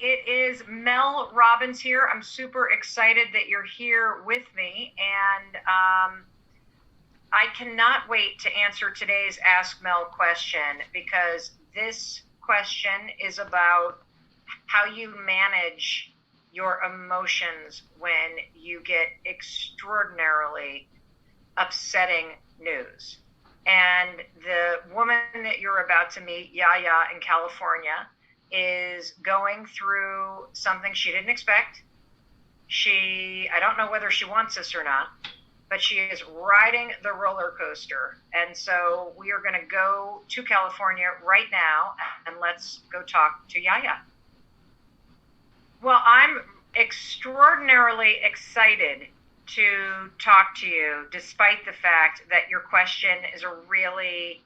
It is Mel Robbins here. I'm super excited that you're here with me, and I cannot wait to answer today's Ask Mel question because this question is about how you manage your emotions when you get extraordinarily upsetting news. And the woman that you're about to meet, Yaya in California, is going through something she didn't expect. I don't know whether she wants this or not, but she is riding the roller coaster. And so we are going to go to California right now, and let's go talk to Yaya. Well, I'm extraordinarily excited to talk to you, despite the fact that your question is a really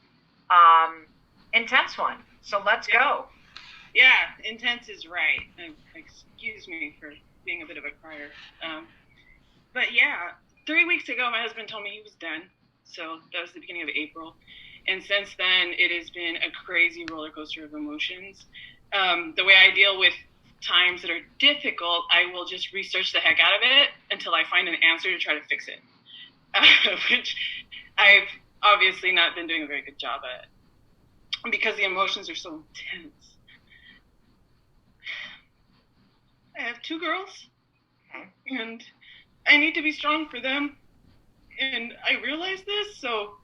intense one. So let's go. Yeah, intense is right. Excuse me for being a bit of a crier. But yeah, 3 weeks ago, my husband told me he was done. So that was the beginning of April. And since then, it has been a crazy roller coaster of emotions. The way I deal with times that are difficult, I will just research the heck out of it until I find an answer to try to fix it, which I've obviously not been doing a very good job at because the emotions are so intense. I have 2 girls, and I need to be strong for them, and I realize this, so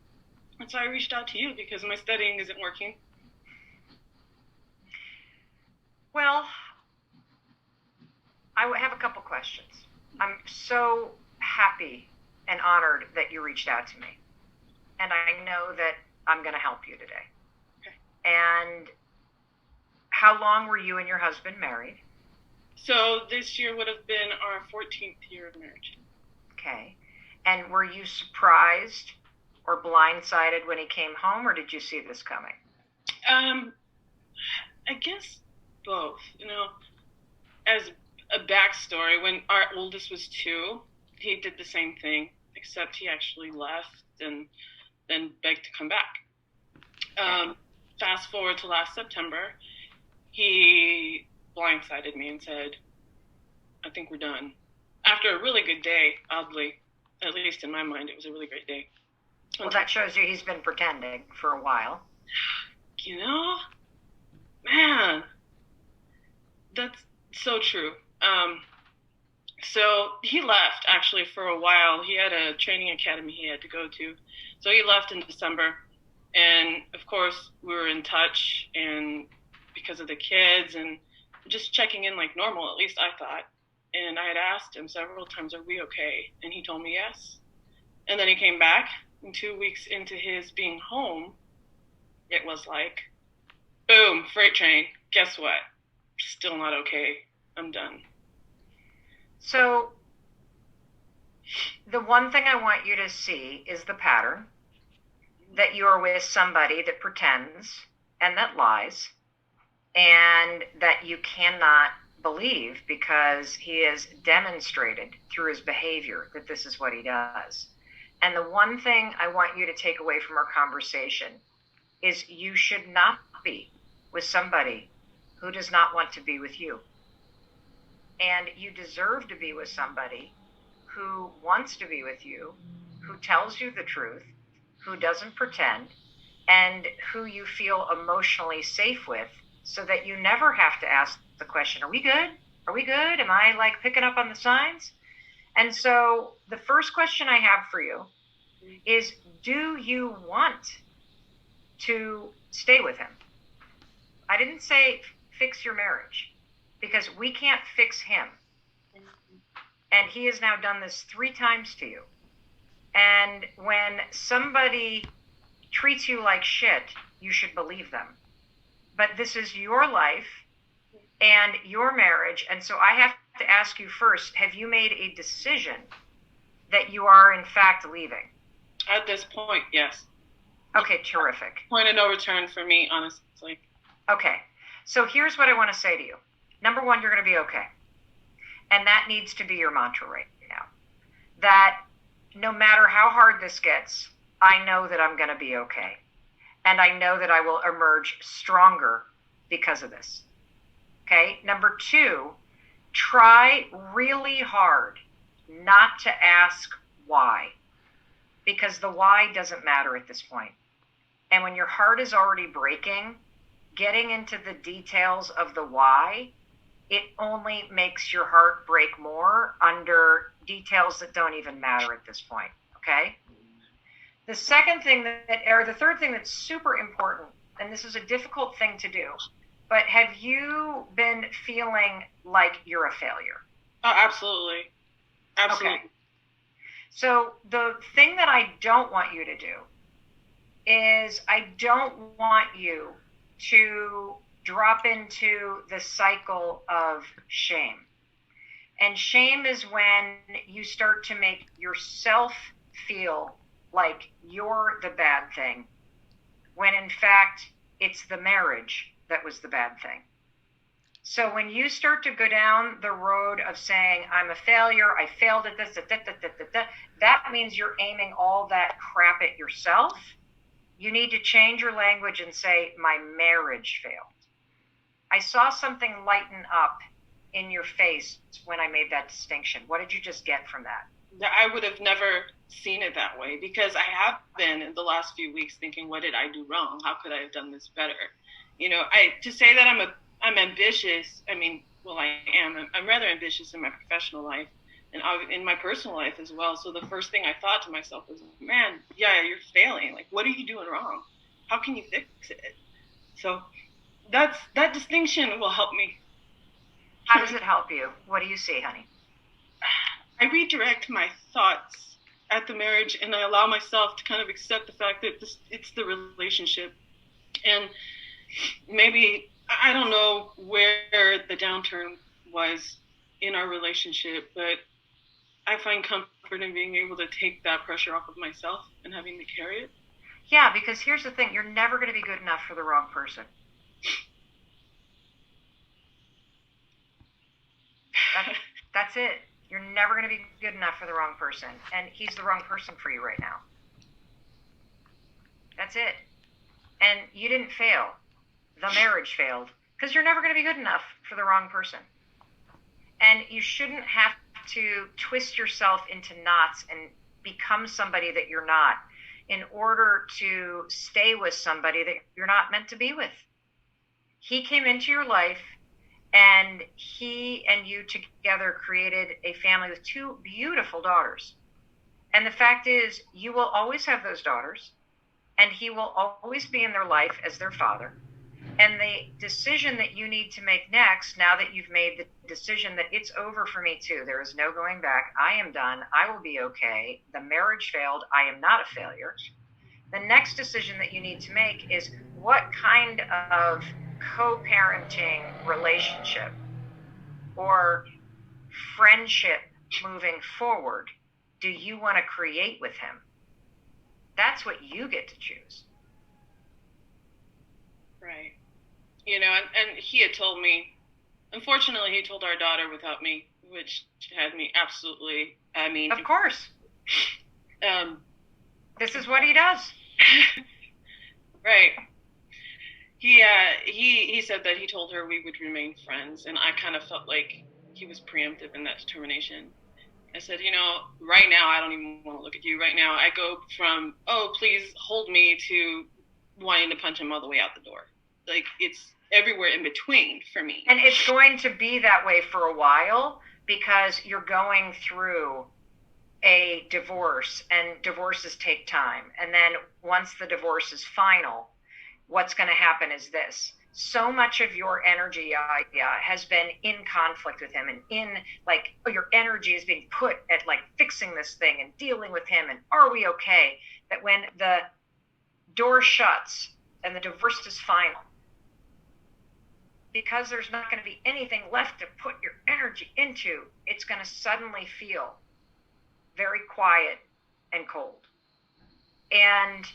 that's why I reached out to you, because my studying isn't working. Well, I have a couple questions. I'm so happy and honored that you reached out to me, and I know that I'm going to help you today. Okay. And how long were you and your husband married? So this year would have been our 14th year of marriage. Okay. And were you surprised or blindsided when he came home, or did you see this coming? I guess both. As a backstory, when our oldest was 2, he did the same thing, except he actually left and then begged to come back. Fast forward to last September, he blindsided me and said, I think we're done. After a really good day, oddly, at least in my mind, it was a really great day. Well, that shows you he's been pretending for a while. Man, that's so true. So he left, actually, for a while. He had a training academy he had to go to. So he left in December. And, of course, we were in touch, and because of the kids, and just checking in like normal, at least I thought. And I had asked him several times, are we okay? And he told me yes. And then he came back, and 2 weeks into his being home, it was like, boom, freight train. Guess what? Still not okay. I'm done. So the one thing I want you to see is the pattern that you are with somebody that pretends and that lies and that you cannot believe because he has demonstrated through his behavior that this is what he does. And the one thing I want you to take away from our conversation is you should not be with somebody who does not want to be with you. And you deserve to be with somebody who wants to be with you, who tells you the truth, who doesn't pretend, and who you feel emotionally safe with, so that you never have to ask the question, are we good? Are we good? Am I like picking up on the signs? And so the first question I have for you is, do you want to stay with him? I didn't say fix your marriage, because we can't fix him. And he has now done this 3 times to you. And when somebody treats you like shit, you should believe them. But this is your life and your marriage. And so I have to ask you first, have you made a decision that you are in fact leaving? At this point, yes. Okay, terrific. Point of no return for me, honestly. Okay, so here's what I want to say to you. Number 1, you're going to be okay. And that needs to be your mantra right now. That no matter how hard this gets, I know that I'm going to be okay. And I know that I will emerge stronger because of this. Okay. Number two, try really hard not to ask why, because the why doesn't matter at this point. And when your heart is already breaking, getting into the details of the why, it only makes your heart break more under details that don't even matter at this point. Okay. The third thing that's super important, and this is a difficult thing to do, but have you been feeling like you're a failure? Oh, absolutely. Absolutely. Okay. So the thing that I don't want you to do is I don't want you to drop into the cycle of shame. And shame is when you start to make yourself feel like you're the bad thing, when in fact it's the marriage that was the bad thing. So when you start to go down the road of saying, I'm a failure, I failed at this, that means you're aiming all that crap at yourself. You need to change your language and say, my marriage failed. I saw something lighten up in your face when I made that distinction. What did you just get from that? I would have never seen it that way, because I have been in the last few weeks thinking, what did I do wrong? How could I have done this better? To say that I'm ambitious. I mean, well, I am. I'm rather ambitious in my professional life and in my personal life as well. So the first thing I thought to myself was, man, yeah, you're failing. Like, what are you doing wrong? How can you fix it? So that distinction will help me. How does it help you? What do you see, honey? I redirect my thoughts at the marriage, and I allow myself to kind of accept the fact that it's the relationship. And maybe, I don't know where the downturn was in our relationship, but I find comfort in being able to take that pressure off of myself and having to carry it. Yeah, because here's the thing. You're never going to be good enough for the wrong person. That's it. You're never going to be good enough for the wrong person. And he's the wrong person for you right now. That's it. And you didn't fail. The marriage failed because you're never going to be good enough for the wrong person. And you shouldn't have to twist yourself into knots and become somebody that you're not in order to stay with somebody that you're not meant to be with. He came into your life, and he and you together created a family with two beautiful daughters. And the fact is, you will always have those daughters, and he will always be in their life as their father. And the decision that you need to make next, now that you've made the decision that it's over for me too, there is no going back, I am done, I will be okay, the marriage failed, I am not a failure. The next decision that you need to make is, what kind of co-parenting relationship or friendship moving forward do you want to create with him? That's what you get to choose. Right. And he had told me, unfortunately, he told our daughter without me, which had me absolutely, Of course. This is what he does. Right. He said that he told her we would remain friends, and I kind of felt like he was preemptive in that determination. I said, right now I don't even want to look at you. Right now I go from, oh, please hold me, to wanting to punch him all the way out the door. Like, it's everywhere in between for me. And it's going to be that way for a while, because you're going through a divorce, and divorces take time. And then once the divorce is final, what's going to happen is this. So much of your energy has been in conflict with him, and your energy is being put at fixing this thing and dealing with him and are we okay, that when the door shuts and the divorce is final, because there's not going to be anything left to put your energy into, it's going to suddenly feel very quiet and cold. And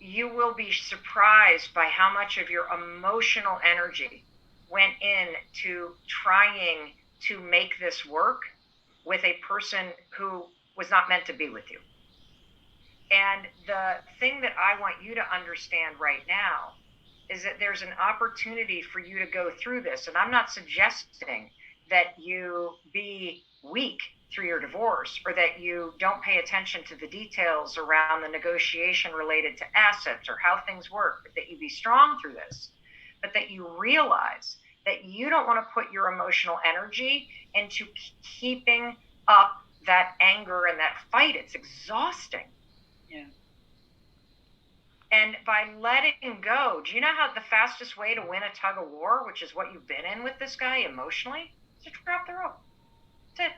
you will be surprised by how much of your emotional energy went into trying to make this work with a person who was not meant to be with you. And the thing that I want you to understand right now is that there's an opportunity for you to go through this. And I'm not suggesting that you be weak through your divorce, or that you don't pay attention to the details around the negotiation related to assets or how things work, but that you be strong through this, but that you realize that you don't want to put your emotional energy into keeping up that anger and that fight. It's exhausting. Yeah. And by letting go, do you know how the fastest way to win a tug of war, which is what you've been in with this guy emotionally, is to drop the rope. That's it.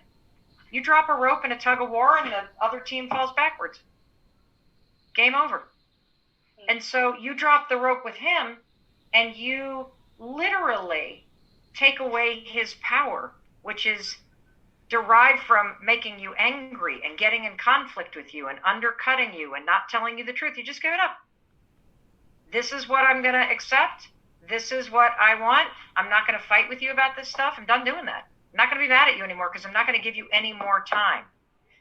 You drop a rope in a tug of war and the other team falls backwards. Game over. And so you drop the rope with him and you literally take away his power, which is derived from making you angry and getting in conflict with you and undercutting you and not telling you the truth. You just give it up. This is what I'm going to accept. This is what I want. I'm not going to fight with you about this stuff. I'm done doing that. I'm not going to be mad at you anymore because I'm not going to give you any more time.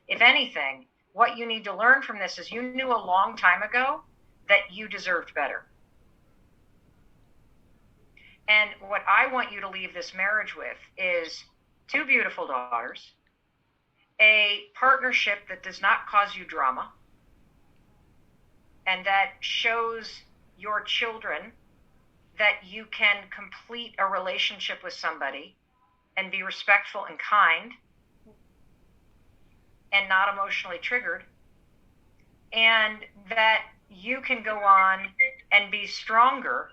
If anything, what you need to learn from this is you knew a long time ago that you deserved better. And what I want you to leave this marriage with is 2 beautiful daughters, a partnership that does not cause you drama, and that shows your children that you can complete a relationship with somebody and be respectful and kind and not emotionally triggered, and that you can go on and be stronger,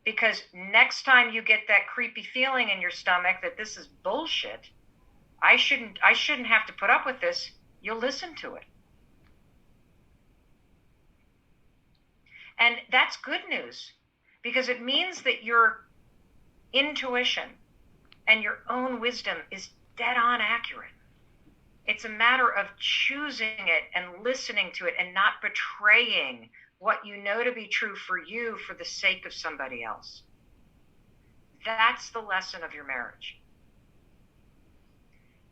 because next time you get that creepy feeling in your stomach that this is bullshit, I shouldn't have to put up with this, you'll listen to it. And that's good news, because it means that your intuition and your own wisdom is dead on accurate. It's a matter of choosing it and listening to it and not betraying what you know to be true for you for the sake of somebody else. That's the lesson of your marriage.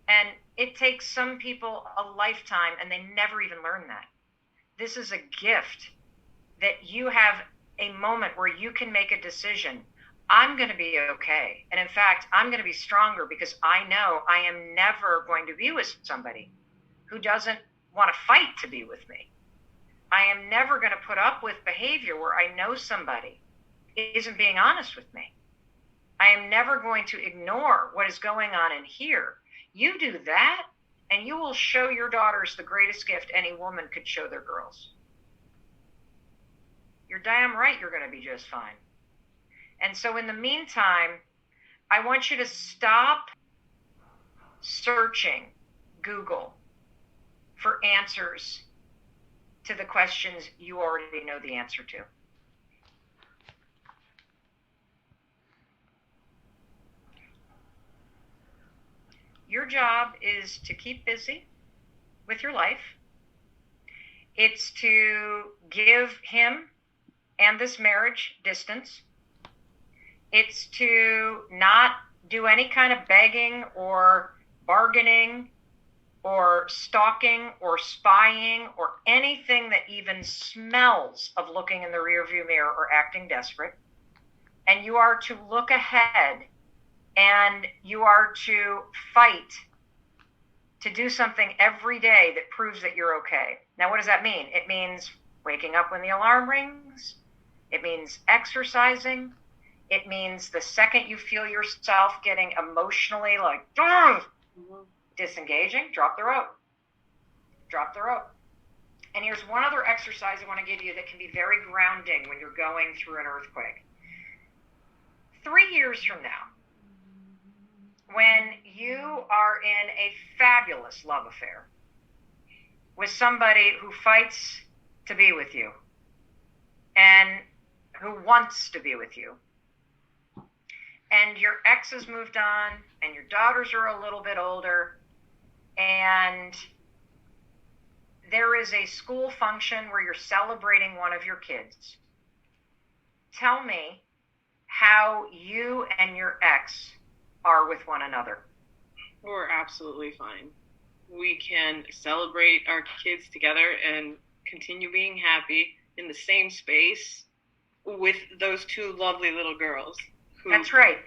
And it takes some people a lifetime and they never even learn that. This is a gift that you have a moment where you can make a decision. I'm going to be okay. And in fact, I'm going to be stronger because I know I am never going to be with somebody who doesn't want to fight to be with me. I am never going to put up with behavior where I know somebody isn't being honest with me. I am never going to ignore what is going on in here. You do that, and you will show your daughters the greatest gift any woman could show their girls. You're damn right you're going to be just fine. And so in the meantime, I want you to stop searching Google for answers to the questions you already know the answer to. Your job is to keep busy with your life. It's to give him and this marriage distance. It's to not do any kind of begging or bargaining or stalking or spying or anything that even smells of looking in the rearview mirror or acting desperate. And you are to look ahead, and you are to fight to do something every day that proves that you're okay. Now, what does that mean? It means waking up when the alarm rings. It means exercising. It means the second you feel yourself getting emotionally like, disengaging, drop the rope. Drop the rope. And here's one other exercise I want to give you that can be very grounding when you're going through an earthquake. 3 years from now, when you are in a fabulous love affair with somebody who fights to be with you and who wants to be with you, and your ex has moved on, and your daughters are a little bit older, and there is a school function where you're celebrating one of your kids, tell me how you and your ex are with one another. We're absolutely fine. We can celebrate our kids together and continue being happy in the same space with those two lovely little girls. That's right.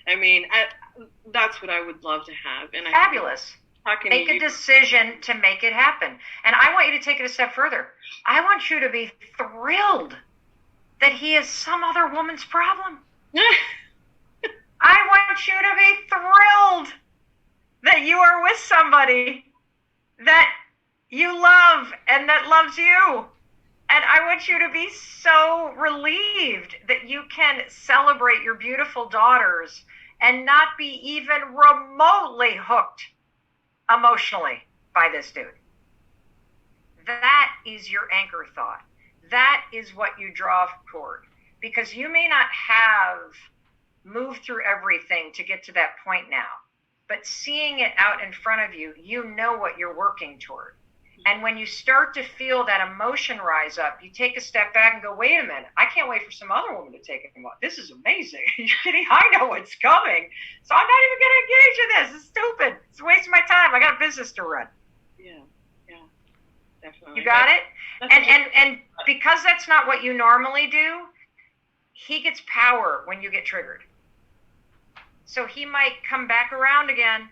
I mean, that's what I would love to have. And fabulous. Make a decision to make it happen. And I want you to take it a step further. I want you to be thrilled that he is some other woman's problem. I want you to be thrilled that you are with somebody that you love and that loves you. And I want you to be so relieved that you can celebrate your beautiful daughters and not be even remotely hooked emotionally by this dude. That is your anchor thought. That is what you draw toward. Because you may not have moved through everything to get to that point now, but seeing it out in front of you, you know what you're working toward. And when you start to feel that emotion rise up, you take a step back and go, wait a minute, I can't wait for some other woman to take it. This is amazing. You're kidding? I know what's coming. So I'm not even going to engage in this. It's stupid. It's wasting my time. I got a business to run. Yeah, definitely. You got it? And because that's not what you normally do, he gets power when you get triggered. So he might come back around again.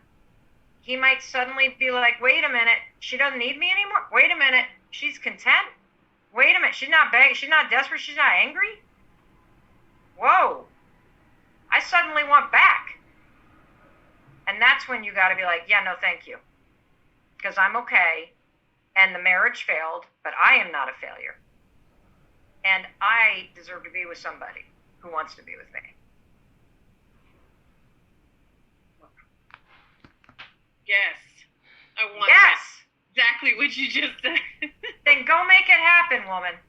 He might suddenly be like, wait a minute, she doesn't need me anymore? Wait a minute, she's content? Wait a minute, she's not begging, she's not desperate, she's not angry? Whoa, I suddenly want back. And that's when you got to be like, yeah, no, thank you. Because I'm okay, and the marriage failed, but I am not a failure. And I deserve to be with somebody who wants to be with me. Yes. I want yes. Exactly what you just said. Then go make it happen, woman.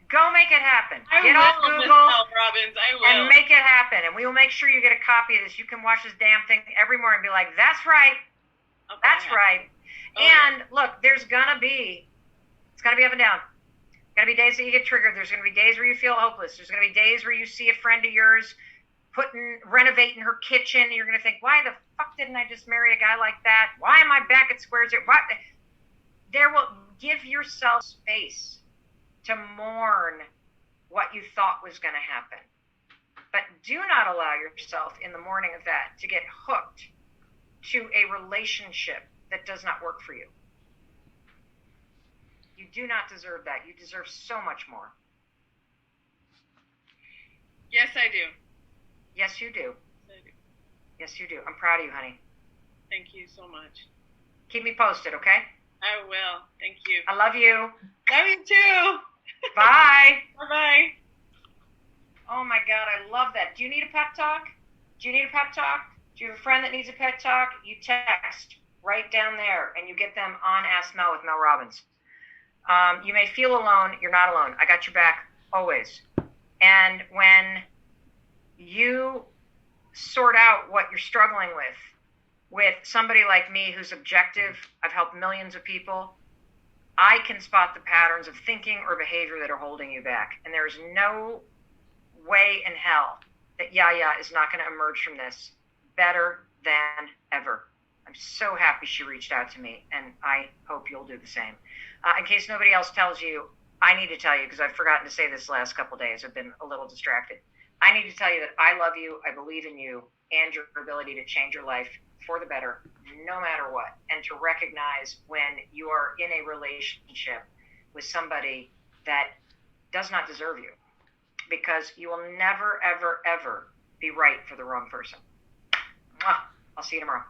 Go make it happen. Get off Google Robbins. I will. And make it happen. And we will make sure you get a copy of this. You can watch this damn thing every morning and be like, that's right. Okay, that's right. And look, it's going to be up and down. There's going to be days that you get triggered. There's going to be days where you feel hopeless. There's going to be days where you see a friend of yours renovating her kitchen, and you're going to think, why the fuck didn't I just marry a guy like that? Why am I back at square zero? Give yourself space to mourn what you thought was going to happen. But do not allow yourself in the morning of that to get hooked to a relationship that does not work for you. You do not deserve that. You deserve so much more. Yes, I do. Yes, you do. I do. Yes, you do. I'm proud of you, honey. Thank you so much. Keep me posted, okay? I will. Thank you. I love you. Love you too. Bye. Bye-bye. Oh, my God. I love that. Do you need a pep talk? Do you have a friend that needs a pep talk? You text right down there, and you get them on Ask Mel with Mel Robbins. You may feel alone. You're not alone. I got your back always. And when you sort out what you're struggling with somebody like me who's objective, I've helped millions of people, I can spot the patterns of thinking or behavior that are holding you back. And there's no way in hell that Yaya is not going to emerge from this better than ever. I'm so happy she reached out to me, and I hope you'll do the same. In case nobody else tells you, I need to tell you, because I've forgotten to say this the last couple of days. I've been a little distracted. I need to tell you that I love you, I believe in you, and your ability to change your life for the better, no matter what, and to recognize when you are in a relationship with somebody that does not deserve you, because you will never, ever, ever be right for the wrong person. I'll see you tomorrow.